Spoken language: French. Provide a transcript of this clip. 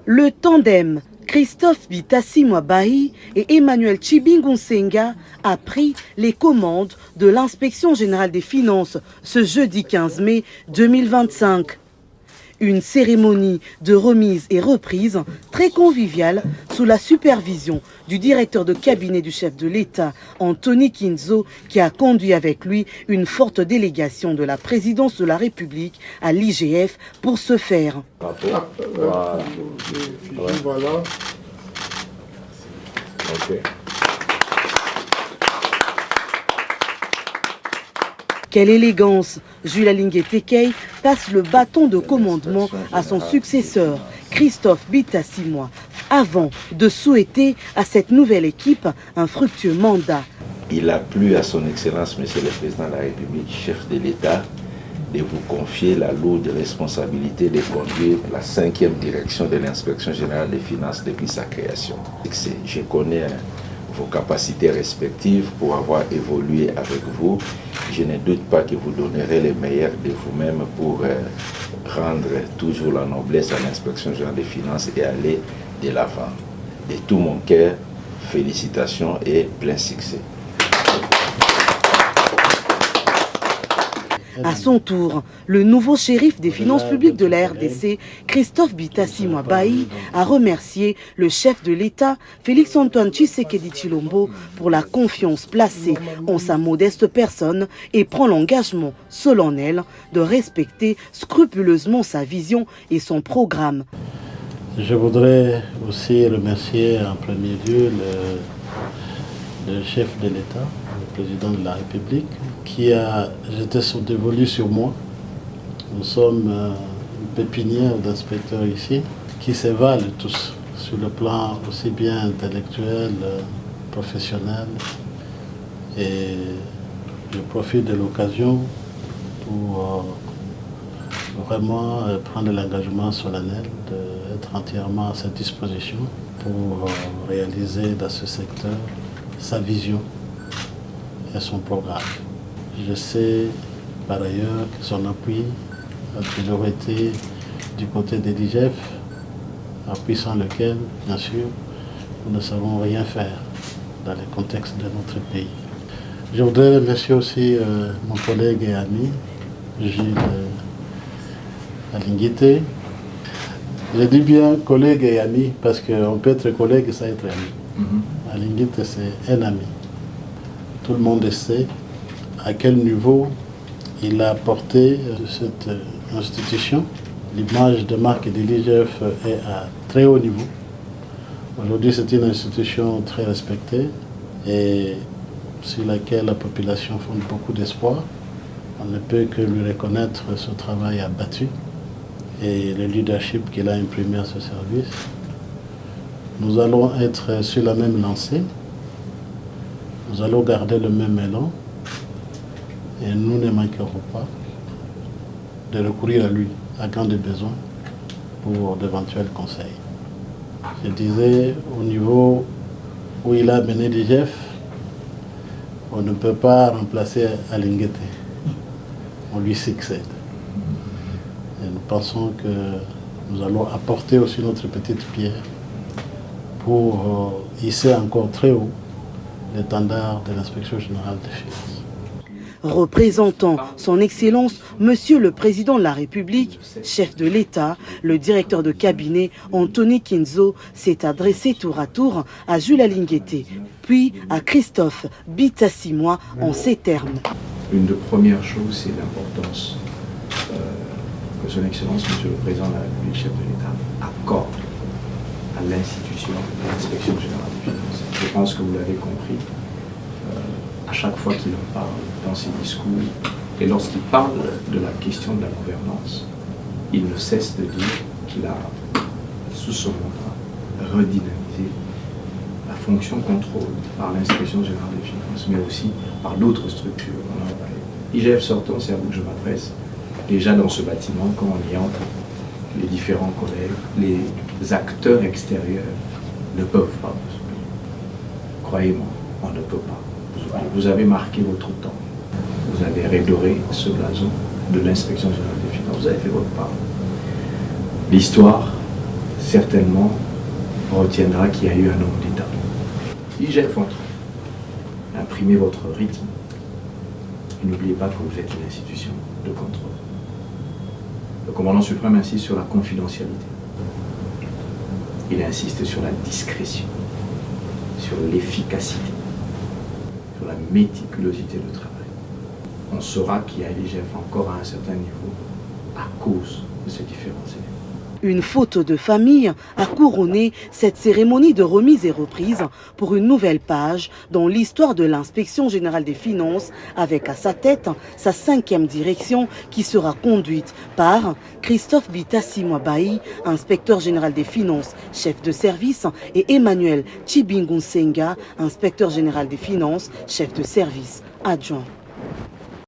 Le tandem Christophe Bitassi-Mwabahi et Emmanuel Tshibingu-Nsenga a pris les commandes de l'inspection générale des finances ce jeudi 15 mai 2025. Une cérémonie de remise et reprise très conviviale sous la supervision du directeur de cabinet du chef de l'État, Anthony Kinzo, qui a conduit avec lui une forte délégation de la présidence de la République à l'IGF pour ce faire. Voilà. Okay. Quelle élégance! Jules Alingué Tekei passe le bâton de commandement à son successeur, Christophe Bitassi-Mwa, avant de souhaiter à cette nouvelle équipe un fructueux mandat. Il a plu à son Excellence, Monsieur le Président de la République, chef de l'État, de vous confier la lourde responsabilité de conduire la 5e direction de l'Inspection générale des finances depuis sa création. Je connais vos capacités respectives pour avoir évolué avec vous. Je ne doute pas que vous donnerez le meilleur de vous-même pour rendre toujours la noblesse à l'Inspection générale des finances et aller de l'avant. De tout mon cœur, félicitations et plein succès. À son tour, le nouveau shérif des finances publiques de la RDC, Christophe Bitassi-Mwabahi, a remercié le chef de l'État, Félix-Antoine Tshisekedi Tshilombo, pour la confiance placée en sa modeste personne et prend l'engagement solennel de respecter scrupuleusement sa vision et son programme. Je voudrais aussi remercier en premier lieu le chef de l'État, le président de la République, qui a jeté son dévolu sur moi. Nous sommes une pépinière d'inspecteurs ici qui se valent tous sur le plan aussi bien intellectuel, professionnel. Et je profite de l'occasion pour vraiment prendre l'engagement solennel d'être entièrement à sa disposition pour réaliser dans ce secteur sa vision et son programme. Je sais par ailleurs que son appui a toujours été du côté de l'IGF, appui sans lequel, bien sûr, nous ne savons rien faire dans le contexte de notre pays. Je voudrais remercier aussi mon collègue et ami, Gilles Alingué. Je dis bien collègue et ami parce qu'on peut être collègue sans être ami. Alingué, c'est un ami. Tout le monde sait à quel niveau il a porté cette institution. L'image de marque de l'IGF est à très haut niveau. Aujourd'hui, c'est une institution très respectée et sur laquelle la population fonde beaucoup d'espoir. On ne peut que lui reconnaître ce travail abattu et le leadership qu'il a imprimé à ce service. Nous allons être sur la même lancée. Nous allons garder le même élan et nous ne manquerons pas de recourir à lui à quand de besoin pour d'éventuels conseils. Je disais, au niveau où il a mené l'IGF, on ne peut pas remplacer Alingué. On lui succède. Et nous pensons que nous allons apporter aussi notre petite pierre pour hisser encore très haut l'étendard de l'Inspection générale des finances. Représentant son Excellence, Monsieur le Président de la République, chef de l'État, le directeur de cabinet Anthony Kinzo s'est adressé tour à tour à Jules Alingué, puis à Christophe Bitassi-Mwa en ces termes. Une des premières choses, c'est l'importance que son Excellence, Monsieur le Président de la République, chef de l'État, accorde à l'institution de l'Inspection générale des finances. Je pense que vous l'avez compris. À chaque fois qu'il en parle dans ses discours et lorsqu'il parle de la question de la gouvernance, il ne cesse de dire qu'il a, sous son mandat, redynamisé la fonction contrôle par l'Inspection générale des finances, mais aussi par d'autres structures. IGF sortant, c'est à vous que je m'adresse. Déjà dans ce bâtiment, quand on y entre, les différents collègues, les acteurs extérieurs ne peuvent pas vous oublier. Croyez-moi, on ne peut pas. Vous avez marqué votre temps. Vous avez redoré ce blason de l'Inspection générale des finances. Vous avez fait votre part. L'histoire certainement retiendra qu'il y a eu un homme d'État. Gère votre. Imprimez votre rythme. Et n'oubliez pas que vous êtes une institution de contrôle. Le commandant suprême insiste sur la confidentialité. Il insiste sur la discrétion, sur l'efficacité, sur la méticulosité de travail. On saura qu'il y a l'IGF encore à un certain niveau à cause de ces différents éléments. Une photo de famille a couronné cette cérémonie de remise et reprise pour une nouvelle page dans l'histoire de l'Inspection générale des finances, avec à sa tête sa 5e direction qui sera conduite par Christophe Bitassi Mwabahi, inspecteur général des finances, chef de service, et Emmanuel Tshibingu Nsenga, inspecteur général des finances, chef de service adjoint.